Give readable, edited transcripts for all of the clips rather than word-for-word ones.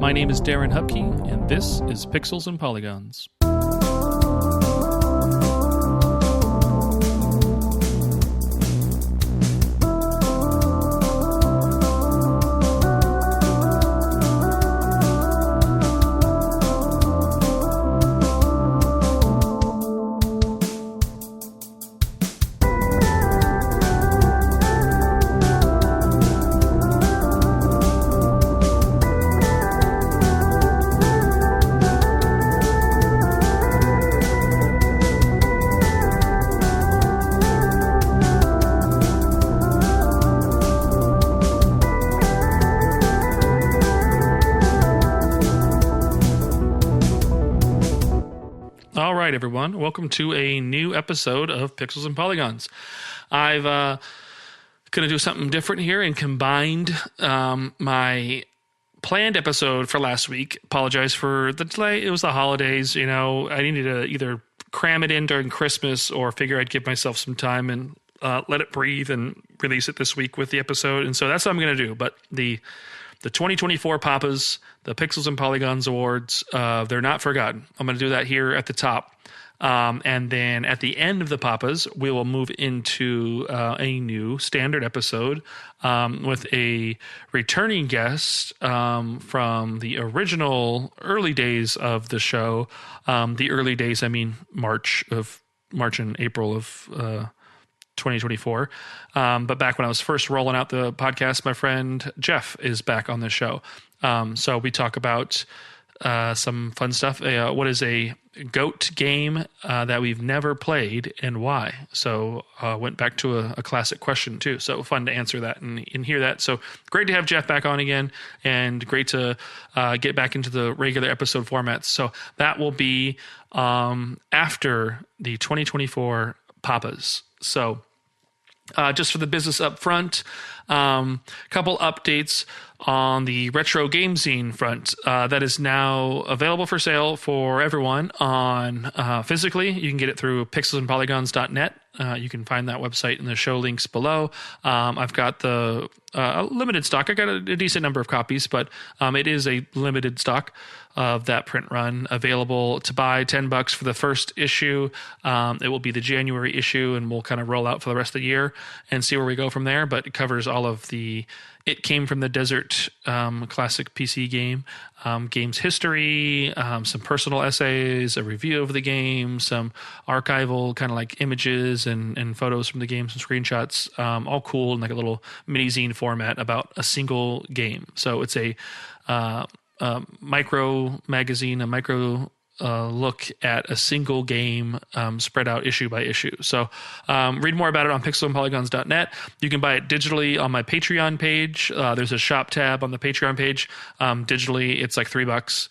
My name is Darren Hupke, and this is Pixels and Polygons. All right, everyone. Welcome to a new episode of Pixels and Polygons. I've going to do something different here and combined my planned episode for last week. Apologize for the delay. It was the holidays. You know, I needed to either cram it in during Christmas or figure I'd give myself some time and let it breathe and release it this week with the episode. And so that's what I'm going to do. But the 2024 Papas, the Pixels and Polygons Awards, they're not forgotten. I'm going to do that here at the top. And then at the end of the Papas, we will move into a new standard episode with a returning guest from the original early days of the show. The early days, I mean March and April of 2024. But back when I was first rolling out the podcast, my friend Jeff is back on the show. So we talk about some fun stuff. What is a GOAT game that we've never played and why? So went back to a classic question too. So fun to answer that and hear that. So great to have Jeff back on again and great to get back into the regular episode formats. So that will be after the 2024 Papas. So just for the business up front, couple updates on the Retro Game Zine front. That is now available for sale for everyone on physically. You can get it through pixelsandpolygons.net. You can find that website in the show links below. I've got the limited stock. I got a decent number of copies, but it is a limited stock of that print run available to buy. $10 for the first issue. It will be the January issue, and we'll kind of roll out for the rest of the year and see where we go from there. But it covers all of the It Came from the Desert classic PC game, game's history, some personal essays, a review of the game, some archival kind of like images and photos from the game, some screenshots, all cool in like a little mini zine format about a single game. So it's a micro magazine, a micro look at a single game spread out issue by issue. So read more about it on pixelsandpolygons.net. You can buy it digitally on my Patreon page. There's a shop tab on the Patreon page. Digitally, it's like $3.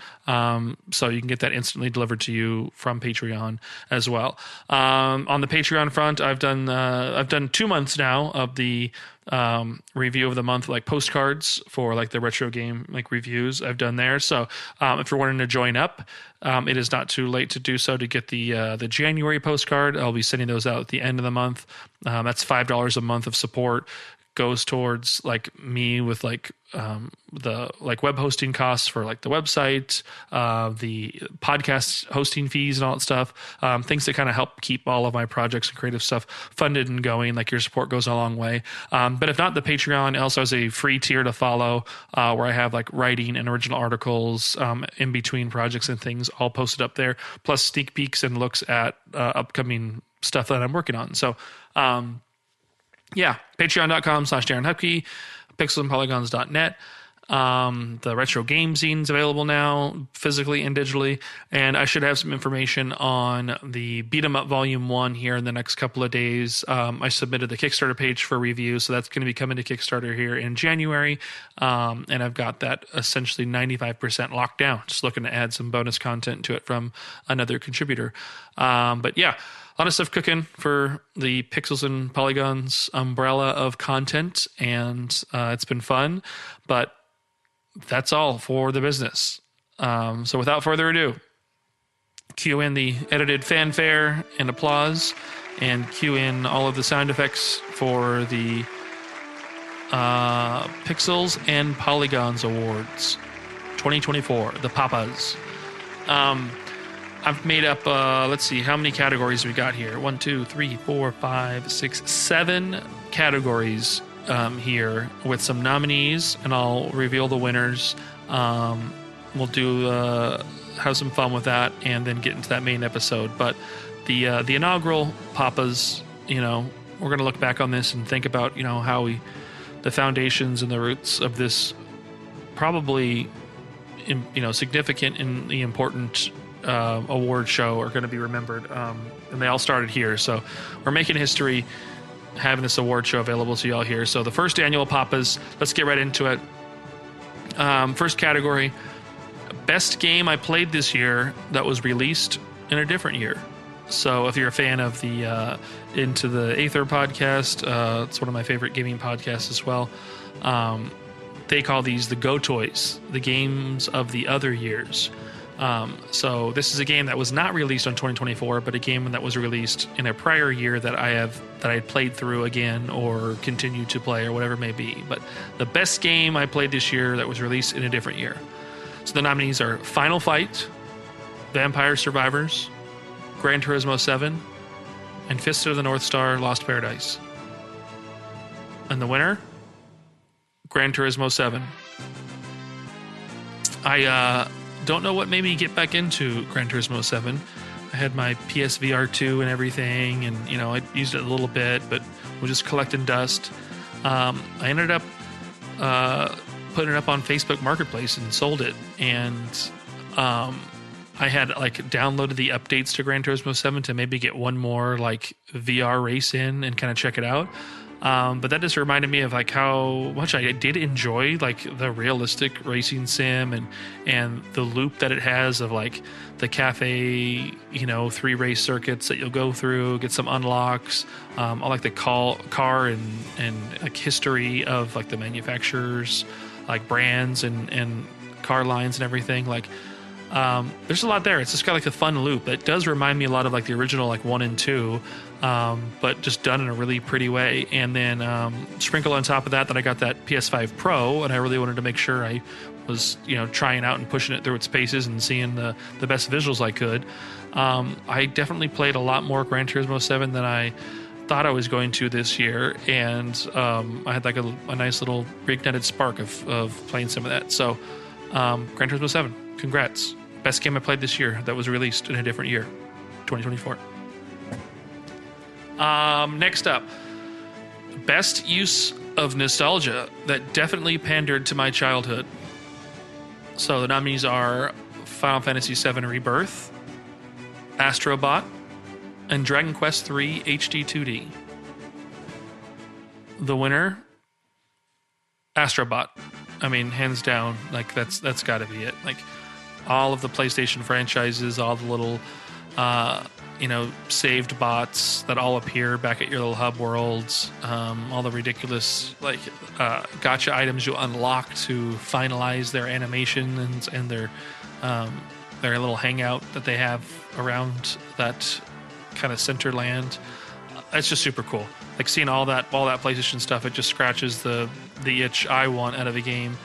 So you can get that instantly delivered to you from Patreon as well. On the Patreon front, I've done 2 months now of the review of the month, like postcards for like the retro game like reviews I've done there. So if you're wanting to join up, it is not too late to do so to get the January postcard. I'll be sending those out at the end of the month. That's $5 a month of support. Goes towards like me with like the like web hosting costs for like the website, the podcast hosting fees and all that stuff, things that kind of help keep all of my projects and creative stuff funded and going. Like your support goes a long way. But if not, the Patreon also has a free tier to follow where I have like writing and original articles in between projects and things all posted up there, plus sneak peeks and looks at upcoming stuff that I'm working on. So yeah, patreon.com/Darren Hupke, pixelsandpolygons.net. The Retro Game Zine's available now, physically and digitally. And I should have some information on the Beat 'em Up Volume 1 here in the next couple of days. I submitted the Kickstarter page for review, so that's going to be coming to Kickstarter here in January. And I've got that essentially 95% locked down. Just looking to add some bonus content to it from another contributor. But yeah, a lot of stuff cooking for the Pixels and Polygons umbrella of content, and it's been fun, but that's all for the business. So without further ado, cue in the edited fanfare and applause, and cue in all of the sound effects for the Pixels and Polygons Awards 2024, the Papas. I've made up, let's see, how many categories we got here? 1, 2, 3, 4, 5, 6, 7 categories here with some nominees, and I'll reveal the winners. We'll do have some fun with that, and then get into that main episode. But the inaugural Papas, we're going to look back on this and think about how the foundations and the roots of this probably significant and the important award show are going to be remembered, and they all started here. So we're making history having this award show available to y'all here. So the first annual Papas, let's get right into it. First category, best game I played this year that was released in a different year. So if you're a fan of the Into the Aether podcast, it's one of my favorite gaming podcasts as well. They call these the Go Toys, the games of the other years. So this is a game that was not released on 2024, but a game that was released in a prior year that I had played through again or continued to play or whatever it may be. But the best game I played this year that was released in a different year. So the nominees are Final Fight, Vampire Survivors, Gran Turismo 7, and Fist of the North Star Lost Paradise. And the winner, Gran Turismo 7. I don't know what made me get back into Gran Turismo 7. I had my PSVR 2 and everything, and I used it a little bit, but was just collecting dust. I ended up putting it up on Facebook Marketplace and sold it, and I had downloaded the updates to Gran Turismo 7 to maybe get one more VR race in and kind of check it out. But that just reminded me of how much I did enjoy the realistic racing sim and the loop that it has of the cafe, 3 race circuits that you'll go through, get some unlocks. I like the car and history of the manufacturers, brands and car lines and everything. There's a lot there. It's just got a fun loop. It does remind me a lot of the original 1 and 2. But just done in a really pretty way. And then sprinkle on top of that I got that PS5 Pro, and I really wanted to make sure I was trying out and pushing it through its paces and seeing the best visuals I could. I definitely played a lot more Gran Turismo 7 than I thought I was going to this year, and I had a nice little reignited spark of playing some of that. So Gran Turismo 7, congrats. Best game I played this year that was released in a different year, 2024. Next up, best use of nostalgia that definitely pandered to my childhood. So the nominees are Final Fantasy VII Rebirth, Astrobot, and Dragon Quest III HD 2D. The winner, Astrobot. I mean, hands down, that's got to be it. All of the PlayStation franchises, all the little saved bots that all appear back at your little hub worlds, all the ridiculous gacha items you unlock to finalize their animation and their little hangout that they have around that kind of center land. It's just super cool. Seeing all that PlayStation stuff, it just scratches the itch I want out of a game,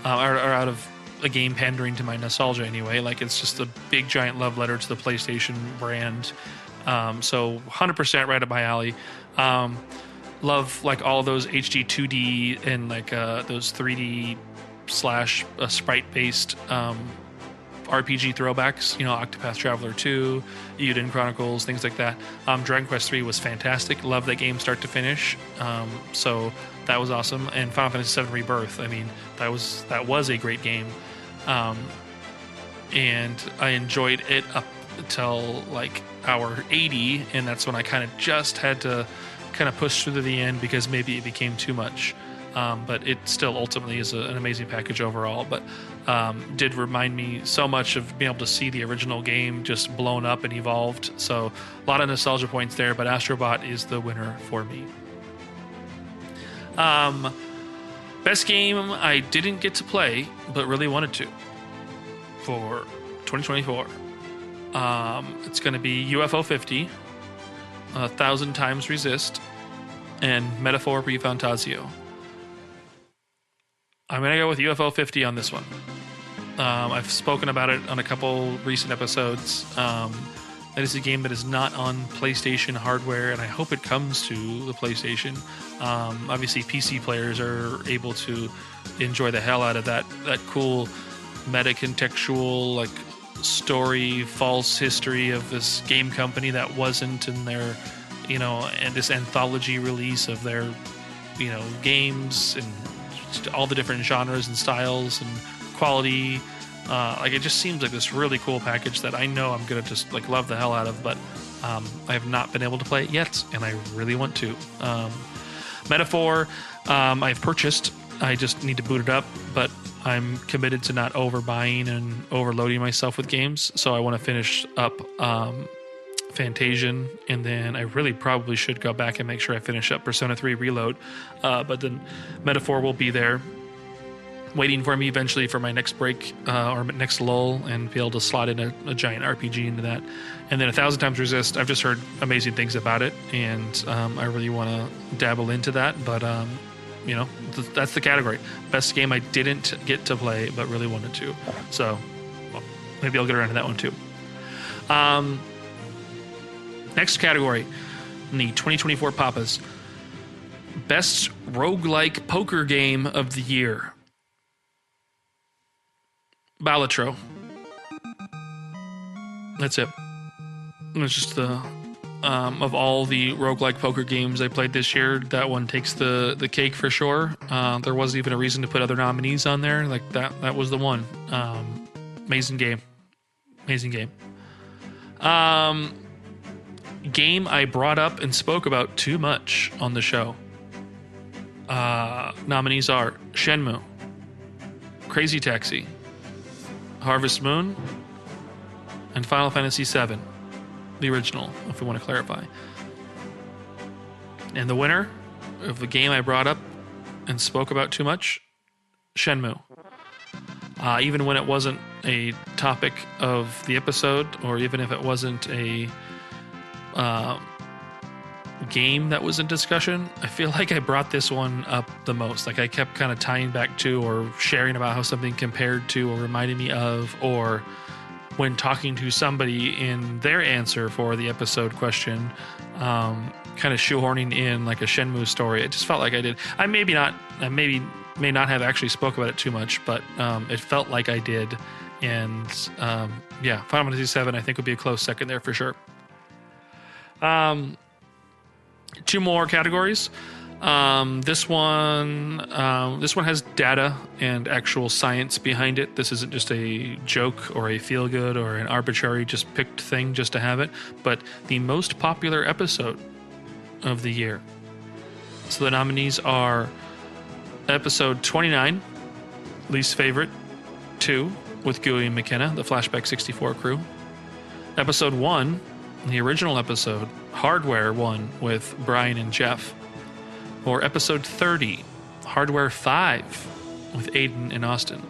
or out of a game pandering to my nostalgia anyway. It's just a big giant love letter to the PlayStation brand. So 100% right up my alley. Love all those HD 2D and those 3D / sprite based RPG throwbacks, Octopath Traveler 2, Eiyuden Chronicles, things like that. Dragon Quest 3 was fantastic. Love that game start to finish. So that was awesome. And Final Fantasy VII Rebirth, I mean, that was a great game. And I enjoyed it up until hour 80, and that's when I kind of just had to kind of push through to the end because maybe it became too much. But it still ultimately is an amazing package overall. But did remind me so much of being able to see the original game just blown up and evolved. So a lot of nostalgia points there, but Astrobot is the winner for me. Best game I didn't get to play, but really wanted to for 2024. It's going to be UFO 50, 1,000 Times Resist, and Metaphor Refantasio. I'm going to go with UFO 50 on this one. I've spoken about it on a couple recent episodes. That is a game that is not on PlayStation hardware, and I hope it comes to the PlayStation. Obviously, PC players are able to enjoy the hell out of that cool meta-contextual, like, story, false history of this game company that wasn't in their, and this anthology release of their, games and just all the different genres and styles and quality. It just seems like this really cool package that I know I'm gonna just love the hell out of, but I have not been able to play it yet, and I really want to. Metaphor, I've purchased. I just need to boot it up, but I'm committed to not overbuying and overloading myself with games, so I want to finish up Fantasian, and then I really probably should go back and make sure I finish up Persona 3 Reload, but then Metaphor will be there waiting for me eventually for my next break or next lull, and be able to slot in a giant RPG into that. And then 1,000 Times Resist, I've just heard amazing things about it, and I really want to dabble into that, but that's the category. Best game I didn't get to play but really wanted to, so maybe I'll get around to that one too. Next category in the 2024 Papas: Best Roguelike Poker Game of the Year. Balatro. That's it. It's just the of all the roguelike poker games I played this year, that one takes the cake for sure. There wasn't even a reason to put other nominees on there. Like that was the one. Amazing game. Game I brought up and spoke about too much on the show. Nominees are Shenmue, Crazy Taxi, Harvest Moon, and Final Fantasy VII, the original, if we want to clarify. And the winner of the game I brought up and spoke about too much, Shenmue. Even when it wasn't a topic of the episode, or even if it wasn't a game that was in discussion, I feel like I brought this one up the most. Like, I kept kind of tying back to or sharing about how something compared to or reminded me of, or when talking to somebody in their answer for the episode question, kind of shoehorning in like a Shenmue story. It just felt like I did. I may not have actually spoke about it too much, but it felt like I did. And Final Fantasy VII I think would be a close second there for sure. Two more categories. This one has data and actual science behind it. This isn't just a joke or a feel good or an arbitrary just picked thing just to have it, but the most popular episode of the year. So the nominees are episode 29, least favorite, 2, with Gooey and McKenna, the Flashback 64 crew. Episode 1, the original episode, Hardware 1, with Brian and Jeff. Or episode 30, Hardware 5, with Aiden and Austin.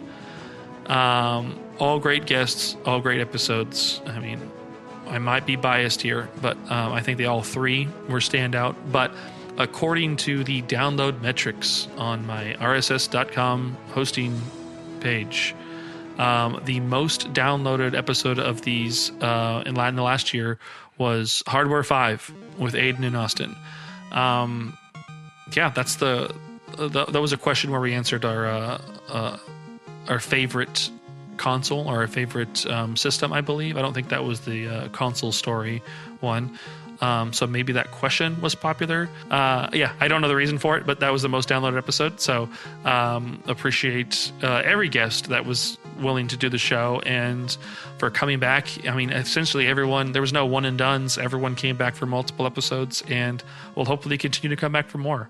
All great guests, all great episodes. I mean, I might be biased here, but I think they all three were standout. But according to the download metrics on my RSS.com hosting page, the most downloaded episode of these in the last year was Hardware 5 with Aiden and Austin. That's that was a question where we answered our favorite console or our favorite system, I believe. I don't think that was the console story one. So maybe that question was popular. I don't know the reason for it, but that was the most downloaded episode. So appreciate every guest that was willing to do the show and for coming back. I mean, essentially everyone, there was no one and dones. Everyone came back for multiple episodes and will hopefully continue to come back for more.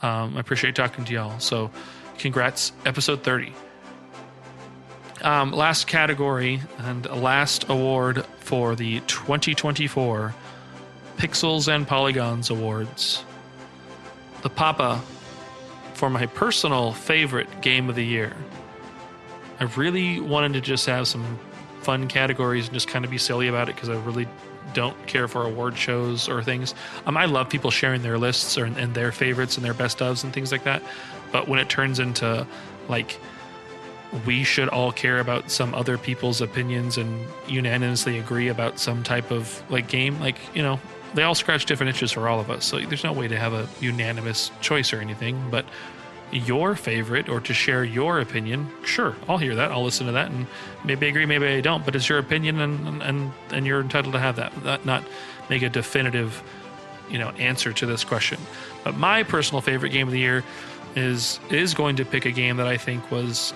I appreciate talking to y'all. So congrats, episode 30. Last category and last award for the 2024 Pixels and Polygons Awards. The Papa for my personal favorite game of the year. I really wanted to just have some fun categories and just kind of be silly about it because I really don't care for award shows or things. I love people sharing their lists and their favorites and their best ofs and things like that. But when it turns into like we should all care about some other people's opinions and unanimously agree about some type of like game. Like, you know, they all scratch different itches for all of us. So there's no way to have a unanimous choice or anything, but your favorite or to share your opinion, sure, I'll hear that. I'll listen to that and maybe I agree, maybe I don't, but it's your opinion and you're entitled to have that, not make a definitive, you know, answer to this question. But my personal favorite game of the year is going to pick a game that I think was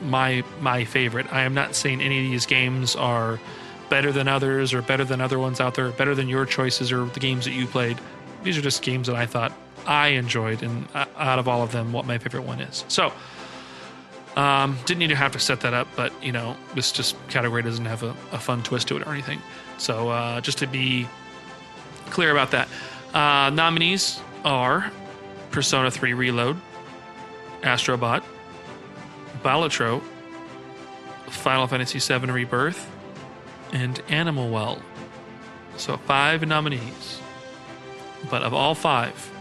my favorite. I am not saying any of these games are better than others or better than other ones out there, better than your choices or the games that you played. These are just games that I thought I enjoyed, and out of all of them, what my favorite one is. So, didn't need to have to set that up, but, you know, this just category doesn't have a fun twist to it or anything. So, just to be clear about that. Nominees are Persona 3 Reload, Astrobot, Balatro, Final Fantasy VII Rebirth, and Animal Well. So 5 nominees. But of all 5,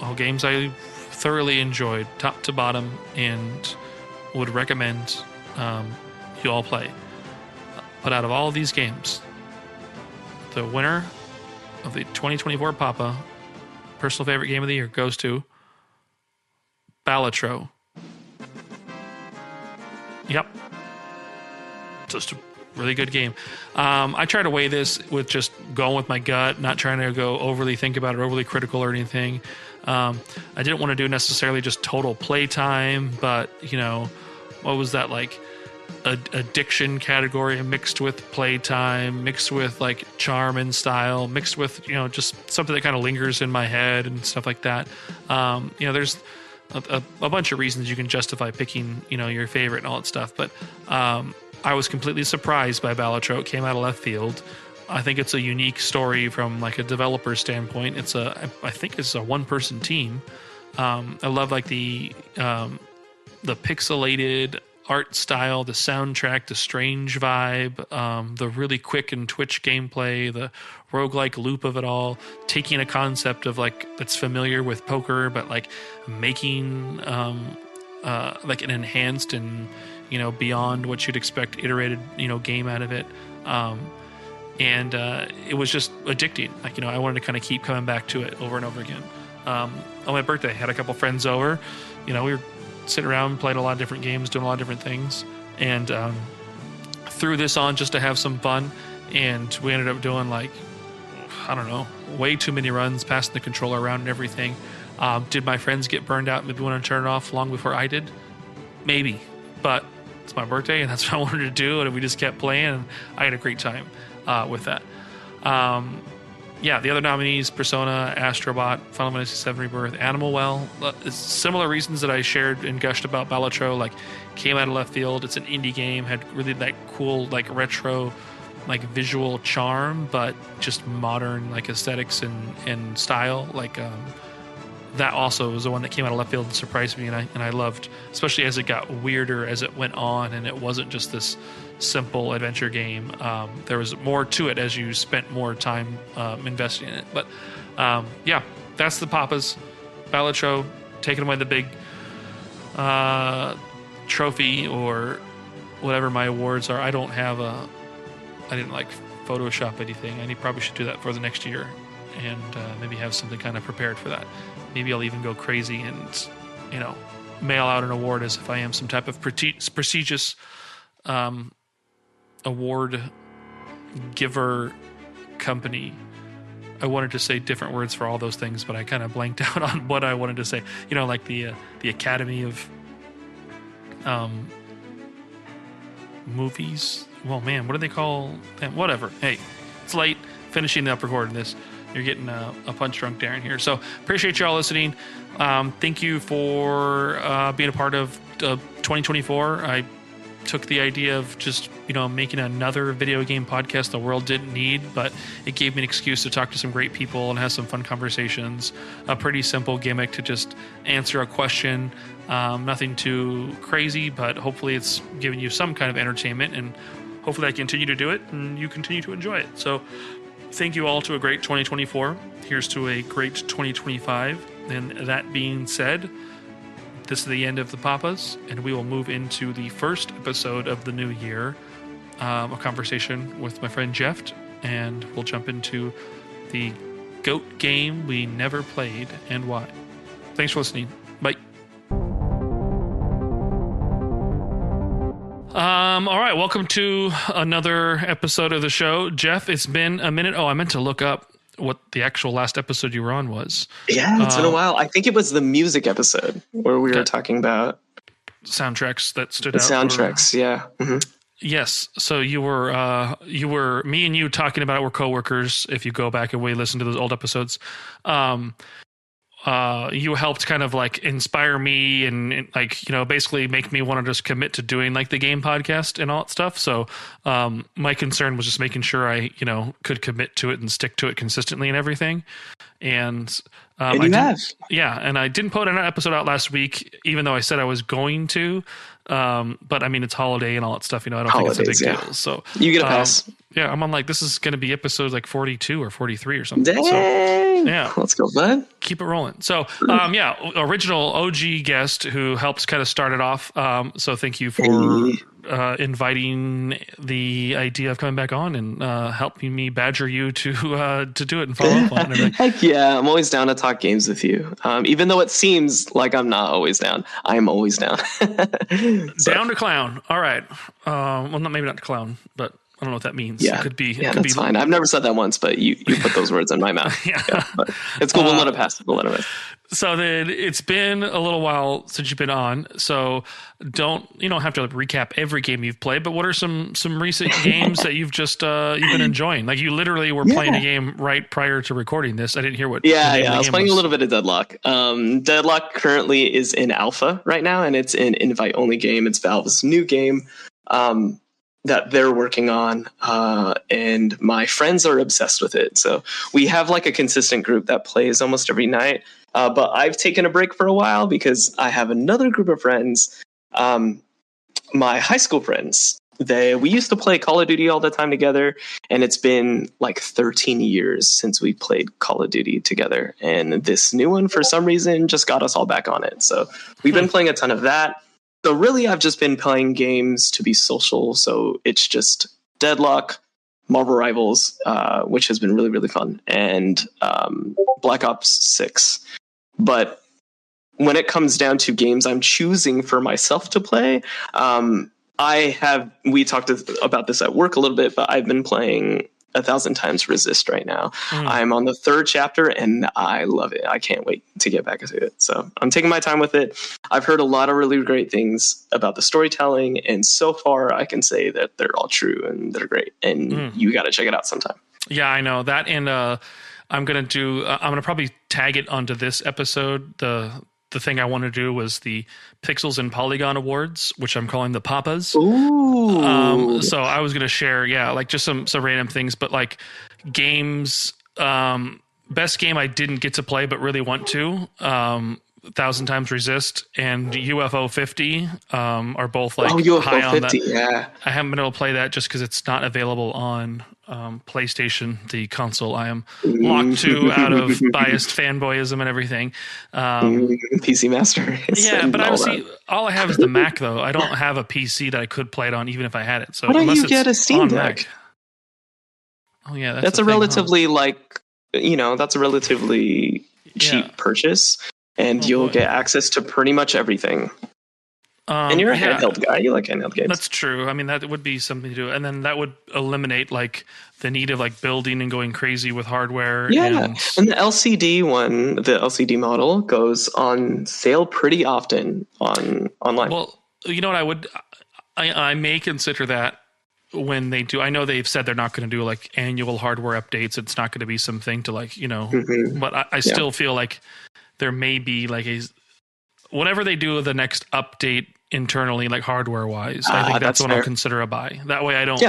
all games I thoroughly enjoyed, top to bottom, and would recommend you all play. But out of all of these games, the winner of the 2024 Papa personal favorite game of the year goes to Balatro. Yep. Just a really good game. I try to weigh this with just going with my gut, not trying to go overly think about it, overly critical or anything. I didn't want to do necessarily just total playtime, but, you know, what was that, like addiction category mixed with playtime, mixed with like charm and style, mixed with, you know, just something that kind of lingers in my head and stuff like that. You know, there's a bunch of reasons you can justify picking, you know, your favorite and all that stuff. But I was completely surprised by Balatro. It came out of left field. I think it's a unique story from like a developer standpoint. I think it's a one-person team. I love like the pixelated art style, the soundtrack, the strange vibe, the really quick and twitch gameplay, the roguelike loop of it all, taking a concept of like that's familiar with poker, but like making like an enhanced and, you know, beyond what you'd expect iterated, you know, game out of it. And it was just addicting. Like, you know, I wanted to kind of keep coming back to it over and over again. On my birthday, I had a couple friends over. You know, we were sitting around, playing a lot of different games, doing a lot of different things, and threw this on just to have some fun. And we ended up doing like, I don't know, way too many runs, passing the controller around and everything. Did my friends get burned out? Maybe want to turn it off long before I did? Maybe, but it's my birthday and that's what I wanted to do, and we just kept playing, and I had a great time with that. Yeah, the other nominees, Persona, Astrobot, Final Fantasy VII Rebirth, Animal Well. Similar reasons that I shared and gushed about Balatro, like came out of left field. It's an indie game, had really that cool, like retro, like visual charm, but just modern, like aesthetics and style. Like that also was the one that came out of left field and surprised me, and I loved, especially as it got weirder as it went on, and it wasn't just this simple adventure game. There was more to it as you spent more time investing in it. But yeah, that's the Papas. Balatro taking away the big trophy or whatever my awards are. I didn't like Photoshop anything. I probably should do that for the next year, and maybe have something kind of prepared for that. Maybe I'll even go crazy and, you know, mail out an award as if I am some type of prestigious award giver company. I wanted to say different words for all those things, but I kind of blanked out on what I wanted to say. You know, like the Academy of movies. Well, man, what do they call them? Whatever. Hey, it's late. Finishing up recording this. You're getting a punch drunk Darren here. So appreciate y'all listening. Thank you for being a part of 2024. I took the idea of just, you know, making another video game podcast the world didn't need, but it gave me an excuse to talk to some great people and have some fun conversations. A pretty simple gimmick to just answer a question. Nothing too crazy, but hopefully it's giving you some kind of entertainment, and hopefully I continue to do it and you continue to enjoy it. So thank you all to a great 2024. Here's to a great 2025. And that being said, this is the end of the Papas, and we will move into the first episode of the new year, a conversation with my friend Jeff, and we'll jump into the GOAT game we never played and why. Thanks for listening. Bye. All right, welcome to another episode of the show. Jeff, it's been a minute. Oh, I meant to look up what the actual last episode you were on was. Yeah, it's been a while. I think it was the music episode where we were talking about soundtracks that stood out. Soundtracks, yeah. Mm-hmm. Yes. So you were me and you talking about it. We're coworkers. If you go back and listen to those old episodes, you helped kind of like inspire me and like, basically make me want to just commit to doing like the game podcast and all that stuff. So my concern was just making sure I, could commit to it and stick to it consistently and everything. And yeah. And I didn't put an episode out last week, even though I said I was going to. But I mean, it's holiday and all that stuff, I don't think it's a big deal. So you get a pass. Yeah, I'm on like, this is going to be episode like 42 or 43 or something. Dang. So, yeah. Let's go, bud. Keep it rolling. So, original OG guest who helps kind of start it off. So thank you for inviting the idea of coming back on and helping me badger you to do it and follow up on it. Heck yeah, I'm always down to talk games with you. Even though it seems like I'm not always down, I'm always down. Down to clown. All right. Well, maybe not to clown, but I don't know what that means. Yeah, it could be. Yeah, that's fine. I've never said that once, but you put those words in my mouth. Yeah, but it's cool. We'll let it pass. So then it's been a little while since you've been on. So you don't have to recap every game you've played, but what are some recent games that you've just you've been enjoying? Like you literally were playing a game right prior to recording this. I didn't hear what. Yeah. I was playing a little bit of Deadlock. Deadlock currently is in alpha right now, and it's an invite only game. It's Valve's new game. That they're working on, and my friends are obsessed with it. So we have like a consistent group that plays almost every night. But I've taken a break for a while because I have another group of friends, my high school friends. We used to play Call of Duty all the time together, and it's been like 13 years since we played Call of Duty together. And this new one, for some reason, just got us all back on it. So we've been playing a ton of that. So really, I've just been playing games to be social. So it's just Deadlock, Marvel Rivals, which has been really, really fun, and Black Ops 6. But when it comes down to games I'm choosing for myself to play, we talked about this at work a little bit, but I've been playing 1,000 Times Resist right now. I'm on the 3rd chapter and I love it. I can't wait to get back into it. So I'm taking my time with it. I've heard a lot of really great things about the storytelling, and so far I can say that they're all true and they're great, and you got to check it out sometime. Yeah, I know that. And I'm going to probably tag it onto this episode. The thing I want to do was the Pixels and Polygon Awards, which I'm calling the Papas. Ooh. So I was going to share, like just some random things, but like games, best game I didn't get to play, but really want to, 1,000 Times Resist and UFO 50 are both like high on that. Yeah. I haven't been able to play that just because it's not available on PlayStation, the console I am locked to out of biased fanboyism and everything. PC Master. Yeah, but all I have is the Mac, though. I don't have a PC that I could play it on, even if I had it. So why don't you get a Steam Deck? Mac. Oh yeah, that's a relatively cheap purchase, and you'll get access to pretty much everything. And you're a handheld guy. You like handheld games. That's true. I mean, that would be something to do. And then that would eliminate like the need of like building and going crazy with hardware. Yeah. And the LCD one, the LCD model goes on sale pretty often online. Well, you know what I may consider that when they do. I know they've said they're not going to do like annual hardware updates. It's not going to be something to like, but I still feel like there may be like whenever they do the next update internally, like hardware wise, I think that's when I'll consider a buy. That way I don't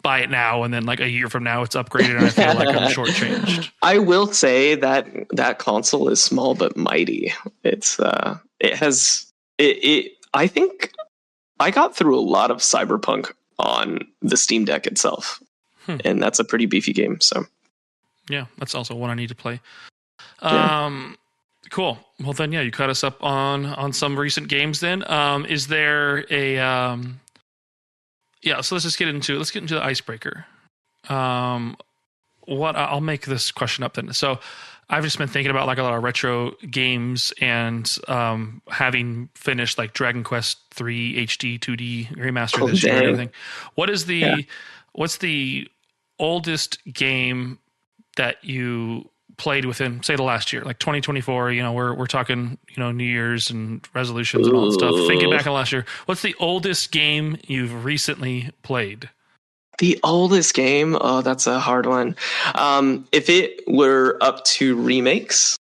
buy it now and then like a year from now it's upgraded and I feel like I'm shortchanged. I will say that console is small but mighty. It's I think I got through a lot of Cyberpunk on the Steam Deck itself. And that's a pretty beefy game. So yeah, that's also one I need to play. Cool. Well, then, yeah, you caught us up on some recent games. Then, is there a yeah? So let's get into the icebreaker. What I'll make this question up then. So, I've just been thinking about like a lot of retro games and having finished like Dragon Quest 3 HD 2D remaster this year and everything. What's the oldest game that you played within, say, the last year, like 2024? We're talking, New Year's and resolutions and all that stuff. Thinking back on last year, what's the oldest game you've recently played? The oldest game? Oh, that's a hard one. If it were up to remakes,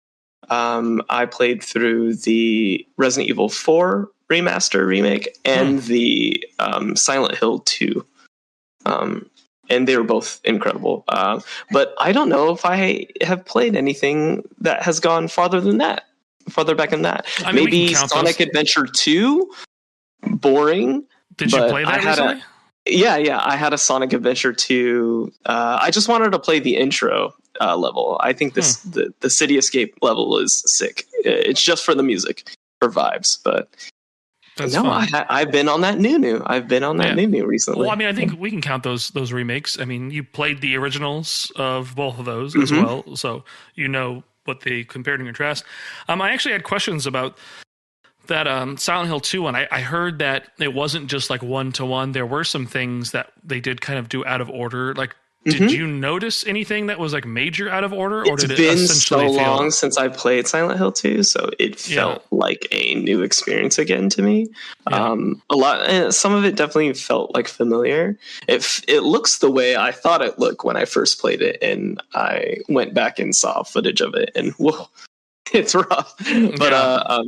I played through the Resident Evil 4 remake and the Silent Hill 2. And they were both incredible. But I don't know if I have played anything that has gone farther back than that. Maybe Sonic Adventure 2? Boring. Did you play that recently? Yeah, I had a Sonic Adventure 2. I just wanted to play the intro level. I think the City Escape level is sick. It's just for the music, for vibes. But that's fun. I've been on that new. I've been on that new recently. Well, I mean, I think we can count those remakes. I mean, you played the originals of both of those as well, so you know what they compared and contrast. I actually had questions about that Silent Hill 2 one. I heard that it wasn't just like one-to-one. There were some things that they did kind of do out of order. Like, did you notice anything that was like major out of order? Or did it essentially so long since I played Silent Hill 2, so it felt like a new experience again to me. Some of it definitely felt like familiar. It looks the way I thought it looked when I first played it, and I went back and saw footage of it, and whoa, it's rough. But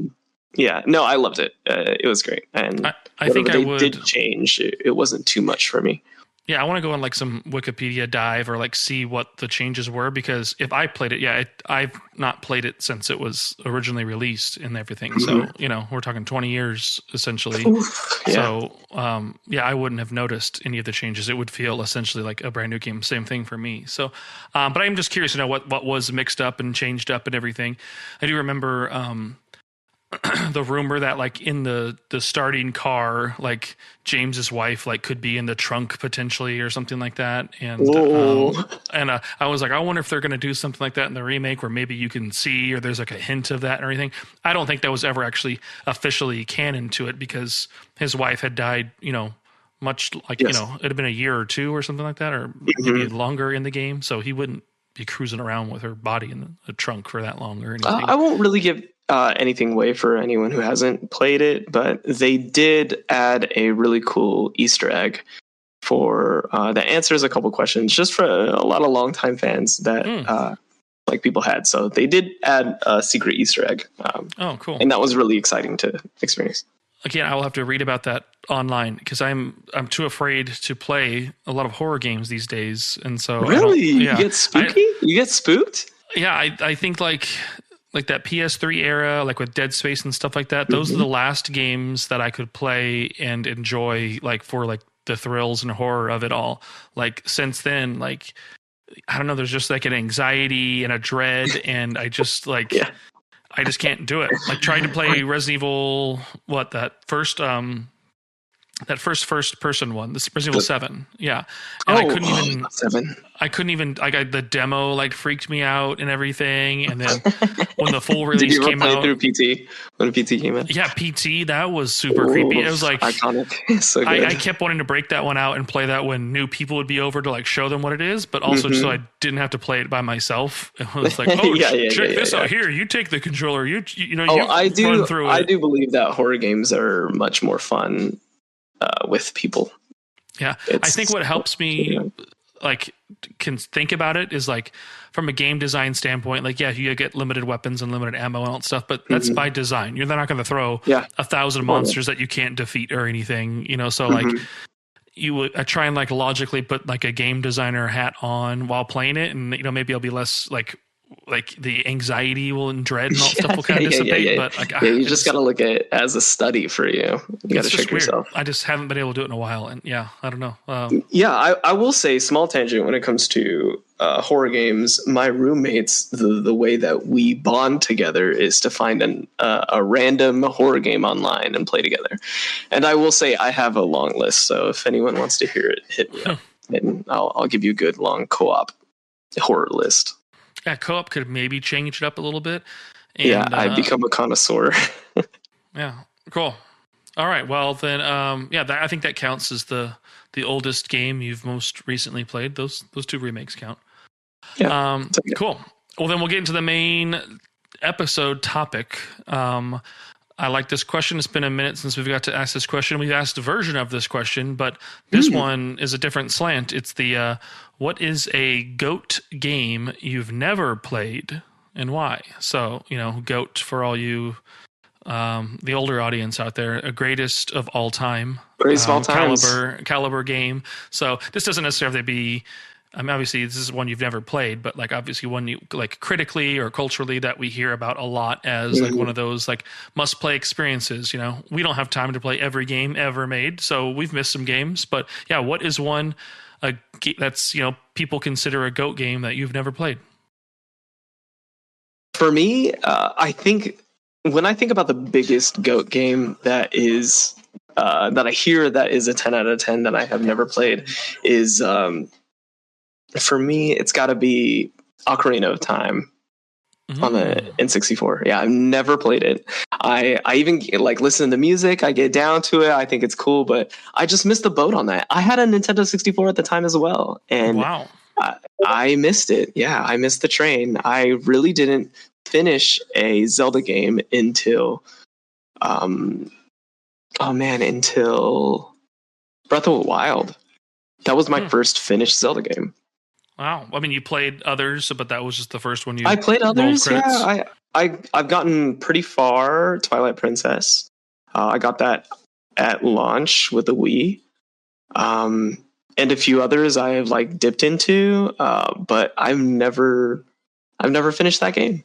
no, I loved it. It was great, and I think they did change. It wasn't too much for me. Yeah, I want to go on like some Wikipedia dive or like see what the changes were, because if I played it, I've not played it since it was originally released and everything. So, we're talking 20 years essentially. So, I wouldn't have noticed any of the changes. It would feel essentially like a brand new game. Same thing for me. So, but I'm just curious to know what was mixed up and changed up and everything. I do remember the rumor that like in the starting car, like James's wife like could be in the trunk potentially or something like that, and I was like, I wonder if they're going to do something like that in the remake where maybe you can see or there's like a hint of that and everything. I don't think that was ever actually officially canon to it, because his wife had died, much like it had been a year or two or something like that, or maybe longer in the game, so he wouldn't be cruising around with her body in the trunk for that long or anything. I won't really give anything away for anyone who hasn't played it, but they did add a really cool Easter egg for that answers a couple questions just for a lot of longtime fans that like people had. So they did add a secret Easter egg. Cool. And that was really exciting to experience. Again, I will have to read about that online, because I'm too afraid to play a lot of horror games these days, and so really you get spooky. You get spooked. Yeah, I think like that PS3 era, like with Dead Space and stuff like that, those are the last games that I could play and enjoy, like for like the thrills and horror of it all. Like since then, like, I don't know, there's just like an anxiety and a dread, and I just like, I just can't do it. Like trying to play Resident Evil, that first person one, this Resident Evil 7. Yeah. And I couldn't even 7. The demo like freaked me out and everything. And then when the full release came out through PT, when PT came in. Yeah, PT, that was super creepy. It was like iconic. So good. I kept wanting to break that one out and play that when new people would be over to like show them what it is, but also so I didn't have to play it by myself. It was like, check this out here. You take the controller. You run through it. I do believe that horror games are much more fun with people. Yeah, I think what helps me like can think about it is like from a game design standpoint, like you get limited weapons and limited ammo and all that stuff, but that's by design. You're not going to throw 1,000 monsters that you can't defeat or anything, so like I try and like logically put like a game designer hat on while playing it, and maybe I'll be less like like the anxiety will and dread and all stuff will kind of dissipate. But like, you just got to look at it as a study for you. You got to check yourself. I just haven't been able to do it in a while, and I don't know. I will say, small tangent when it comes to horror games. My roommates, the way that we bond together is to find a random horror game online and play together. And I will say I have a long list, so if anyone wants to hear it, hit me up, and I'll give you a good long co-op horror list. Yeah, co-op could maybe change it up a little bit. And, I become a connoisseur. Yeah, cool. All right, well then, I think that counts as the oldest game you've most recently played. Those two remakes count. Yeah. Cool. Well, then we'll get into the main episode topic. I like this question. It's been a minute since we've got to ask this question. We've asked a version of this question, but this one is a different slant. It's the what is a GOAT game you've never played and why? So, GOAT for all you, the older audience out there, a greatest of all time. Greatest of all time. Caliber game. So this doesn't necessarily be... I mean, obviously, this is one you've never played, but like obviously one you like critically or culturally that we hear about a lot as like one of those like must play experiences. We don't have time to play every game ever made, so we've missed some games. But yeah, what is one that's people consider a GOAT game that you've never played? For me, I think when I think about the biggest GOAT game that is that I hear that is a 10 out of 10 that I have never played is. For me, it's got to be Ocarina of Time on the N64. Yeah, I've never played it. I even like listen to music. I get down to it. I think it's cool, but I just missed the boat on that. I had a Nintendo 64 at the time as well, and wow. I missed it. Yeah, I missed the train. I really didn't finish a Zelda game until, until Breath of the Wild. That was my first finished Zelda game. Wow. I mean, you played others, but that was just the first one you I played others, yeah. I've gotten pretty far. Twilight Princess. I got that at launch with the Wii. And a few others I have like dipped into, but I've never finished that game.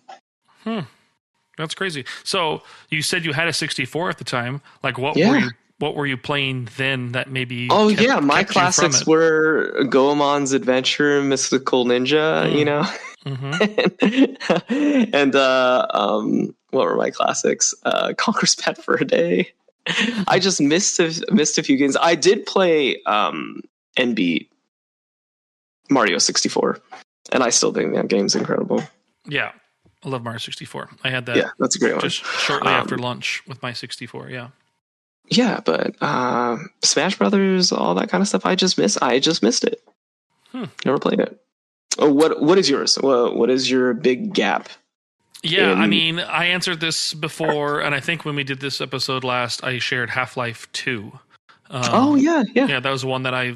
That's crazy. So you said you had a 64 at the time. Like what were you playing then that maybe my classics were Goemon's Adventure, Mystical Ninja, and what were my classics? Conquer's Pet for a Day. I just missed a few games. I did play and beat Mario 64, and I still think that game's incredible. Yeah, I love Mario 64. I had that. Yeah, that's a great one. Just shortly after lunch with my 64. Yeah. Yeah, but Smash Brothers, all that kind of stuff, I just missed it. Never played it. Oh, what is yours? What is your big gap? Yeah, I mean, I answered this before, and I think when we did this episode last, I shared Half-Life 2. Yeah. Yeah, that was one that I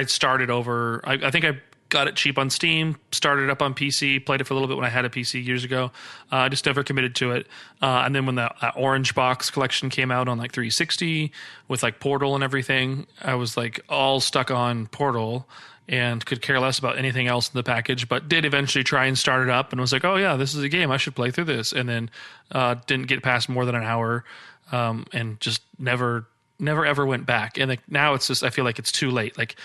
started over. I think I got it cheap on Steam, started it up on PC, played it for a little bit when I had a PC years ago. I just never committed to it. And then when that Orange Box collection came out on like 360 with like Portal and everything, I was like all stuck on Portal and could care less about anything else in the package, but did eventually try and start it up and was like, oh yeah, this is a game, I should play through this. And then didn't get past more than an hour and just never ever went back. And like now it's just, I feel like it's too late. Like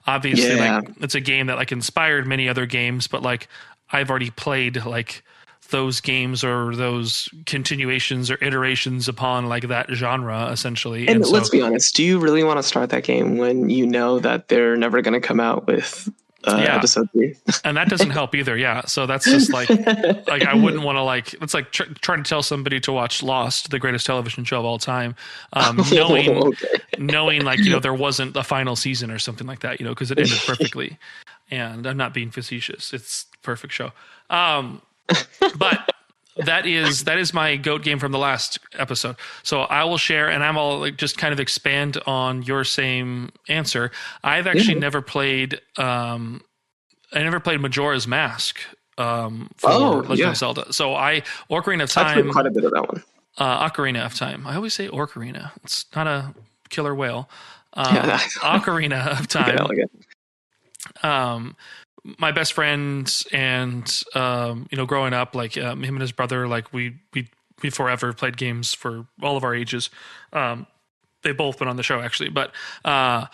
obviously like it's a game that like inspired many other games, but like I've already played like those games or those continuations or iterations upon like that genre essentially. And let's be honest, do you really want to start that game when you know that they're never going to come out with episode 3? And that doesn't help either. Yeah. So that's just like I wouldn't want to like, it's like trying to tell somebody to watch Lost, the greatest television show of all time. Knowing like, there wasn't a final season or something like that, cause it ended perfectly. And I'm not being facetious. It's a perfect show. But that is my GOAT game from the last episode. So I will share, and I'm all like just kind of expand on your same answer. I've actually never played. I never played Majora's Mask for Legend of Zelda. So Ocarina of Time. I've played quite a bit of that one. Ocarina of Time. I always say Ocarina. It's not a killer whale. Ocarina of Time. my best friends and, growing up, like him and his brother, like we forever played games for all of our ages. They've both been on the show actually, but I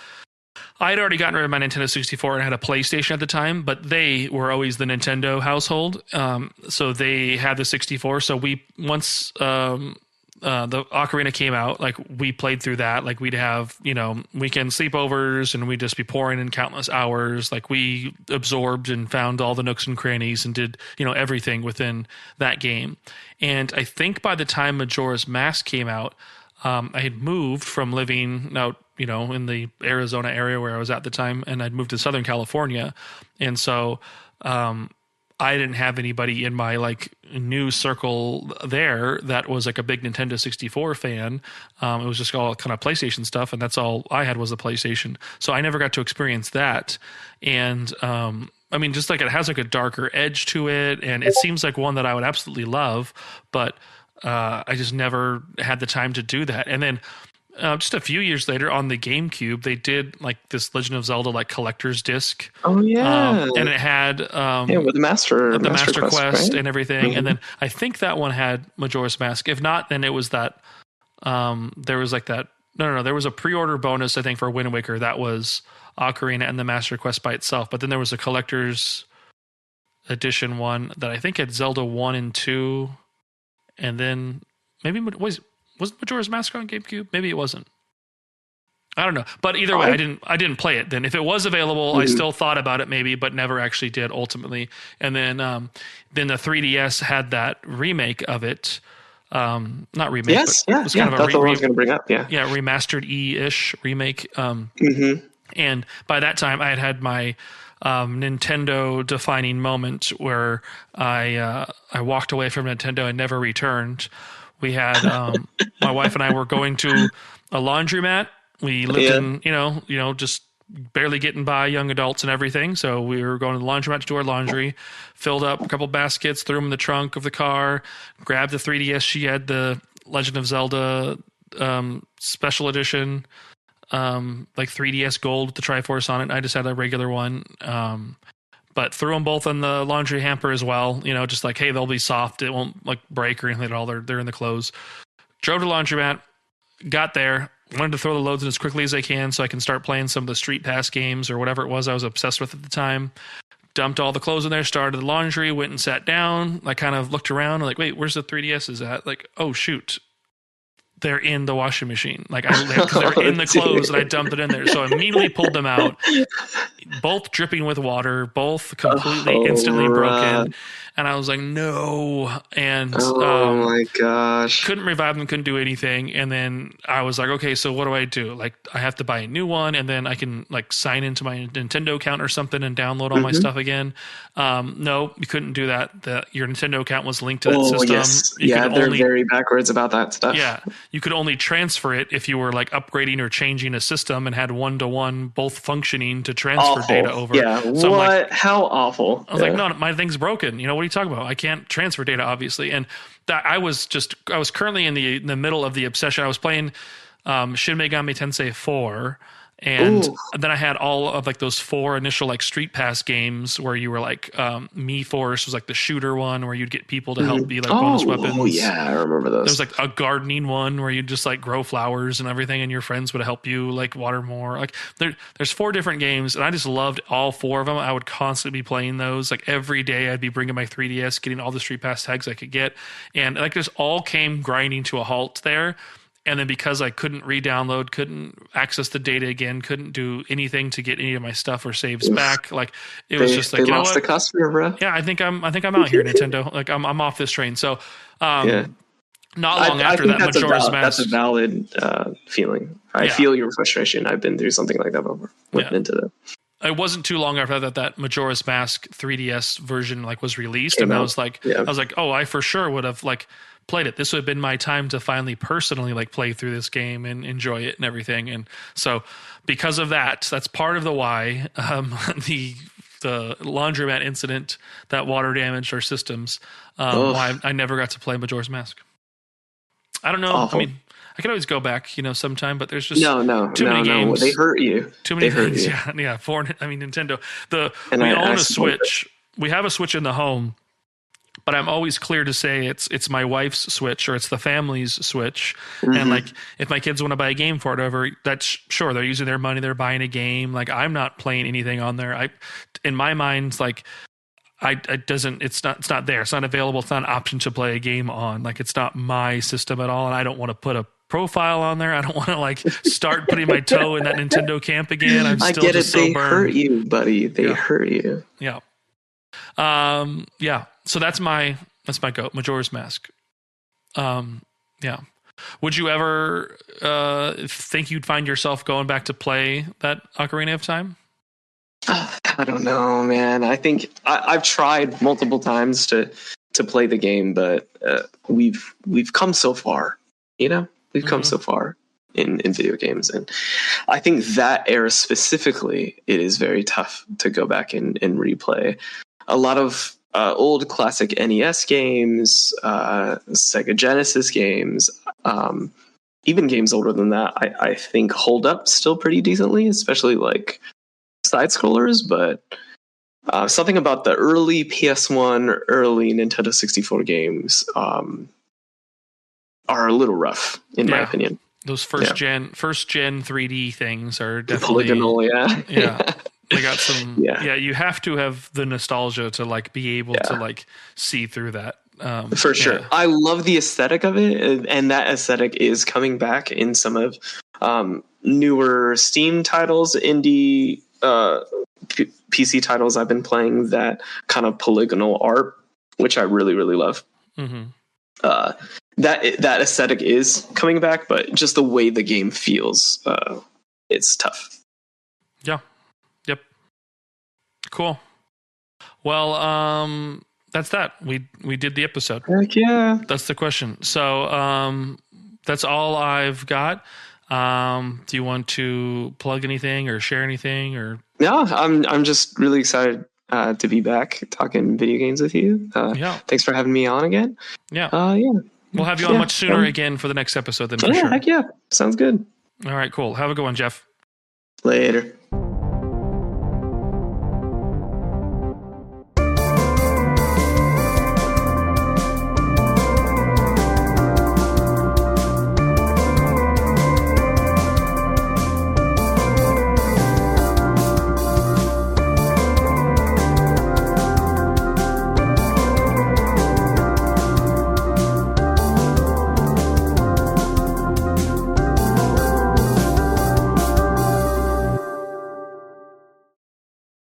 had already gotten rid of my Nintendo 64 and had a PlayStation at the time, but they were always the Nintendo household. So they had the 64. So once the Ocarina came out, like we played through that. Like we'd have, weekend sleepovers and we'd just be pouring in countless hours. Like we absorbed and found all the nooks and crannies and did, everything within that game. And I think by the time Majora's Mask came out, I had moved from living out, in the Arizona area where I was at the time, and I'd moved to Southern California. And so I didn't have anybody in my like new circle there that was like a big Nintendo 64 fan. It was just all kind of PlayStation stuff, and that's all I had was the PlayStation. So I never got to experience that. And just like it has like a darker edge to it, and it seems like one that I would absolutely love, but I just never had the time to do that. And then just a few years later on the GameCube, they did like this Legend of Zelda like collector's disc. Oh yeah, and it had with the Master Quest right? and everything. Mm-hmm. And then I think that one had Majora's Mask. If not, then it was that there was like that. No. There was a pre-order bonus I think for Wind Waker that was Ocarina and the Master Quest by itself. But then there was a collector's edition one that I think had Zelda 1 and 2. And then maybe wasn't Majora's Mask on GameCube? Maybe it wasn't. I don't know. But either way, I didn't play it then. If it was available, I still thought about it maybe, but never actually did ultimately. And then the 3DS had that remake of it. Not remake, yes, but it was kind of that's what I was going to bring up. Yeah, remastered ish remake. And by that time, I had my Nintendo defining moment where I walked away from Nintendo and never returned. We had my wife and I were going to a laundromat. We lived in just barely getting by, young adults and everything. So we were going to the laundromat to do our laundry, filled up a couple baskets, threw them in the trunk of the car, grabbed the 3DS. She had the Legend of Zelda special edition, like 3DS Gold with the Triforce on it. I just had a regular one. But threw them both in the laundry hamper as well. Just like, hey, they'll be soft. It won't like break or anything at all. They're in the clothes. Drove to the laundromat, got there, wanted to throw the loads in as quickly as I can so I can start playing some of the Street Pass games or whatever it was I was obsessed with at the time. Dumped all the clothes in there, started the laundry, went and sat down. I kind of looked around, like, wait, where's the 3DSs at? Like, oh, shoot. They're in the washing machine. Like they're in the clothes and I dumped it in there. So I immediately pulled them out, both dripping with water, both completely instantly broken. And I was like, no. And my gosh, couldn't revive them, couldn't do anything. And then I was like, okay, so what do I do? Like I have to buy a new one and then I can like sign into my Nintendo account or something and download all my stuff again. No, you couldn't do that. Your Nintendo account was linked to that system. Yes. They're very backwards about that stuff. Yeah. You could only transfer it if you were like upgrading or changing a system and had one-to-one both functioning to transfer data over. Yeah. So what? How awful. I was like, no, my thing's broken. What are you talking about? I can't transfer data, obviously. And that I was currently in the middle of the obsession. I was playing Shin Megami Tensei 4. And then I had all of like those 4 initial like Street Pass games where you were like Me Force was like the shooter one where you'd get people to help be like bonus weapons. Oh yeah, I remember those. There's like a gardening one where you'd just like grow flowers and everything, and your friends would help you like water more. Like there's 4 different games, and I just loved all 4 of them. I would constantly be playing those. Like every day, I'd be bringing my 3DS, getting all the Street Pass tags I could get, and like this all came grinding to a halt there. And then because I couldn't re-download, couldn't access the data again, couldn't do anything to get any of my stuff or saves back, like it was just like, they lost the customer, bro. Yeah, I think I'm out here, Nintendo. Like I'm off this train. So not long after that, Majora's Mask. That's a valid feeling. I feel your frustration. I've been through something like that before with Nintendo. It wasn't too long after that Majora's Mask 3DS version like was released, and I was like, oh, I for sure would have like played it. This would have been my time to finally personally like play through this game and enjoy it and everything. And so because of that, that's part of the why the laundromat incident that water damaged our systems, why I never got to play Majora's Mask. I don't know. Awful. I mean, I can always go back, sometime, but there's just no, too many games. They hurt you. Too many they hurt things. you. Yeah. Nintendo. And we I own a support Switch. We have a Switch in the home, but I'm always clear to say it's my wife's Switch or it's the family's Switch. Mm-hmm. And like, if my kids want to buy a game for it, whatever, that's sure. They're using their money. They're buying a game. Like, I'm not playing anything on there. In my mind, like, it's not there. It's not available. It's not an option to play a game on. Like, it's not my system at all. And I don't want to put a profile on there. I don't want to like start putting my toe in that Nintendo camp again. I get it. They hurt you, buddy. They hurt you. Yeah. Yeah. So that's my goat, Majora's Mask. Yeah. Would you ever think you'd find yourself going back to play that Ocarina of Time? I don't know, man. I think I've tried multiple times to play the game, but we've come so far. We've come so far in video games, and I think that era specifically, it is very tough to go back and replay. A lot of old classic NES games, Sega Genesis games, even games older than that, I think hold up still pretty decently, especially like side scrollers. But something about the early PS1, early Nintendo 64 games are a little rough, in my opinion. Those first gen 3D things are definitely polygonal. Yeah. They got some. Yeah, you have to have the nostalgia to like be able to like see through that. For sure. I love the aesthetic of it, and that aesthetic is coming back in some of newer Steam titles, indie PC titles I've been playing, that kind of polygonal art, which I really, really love. Mm-hmm. That aesthetic is coming back, but just the way the game feels, it's tough. Yeah. Yep. Cool. Well, that's that. We did the episode. Heck yeah. That's the question. So that's all I've got. Do you want to plug anything or share anything? Or no, I'm just really excited to be back talking video games with you. Thanks for having me on again. Yeah. We'll have you on much sooner again for the next episode then, for sure. Heck yeah. Sounds good. All right, cool. Have a good one, Jeff. Later.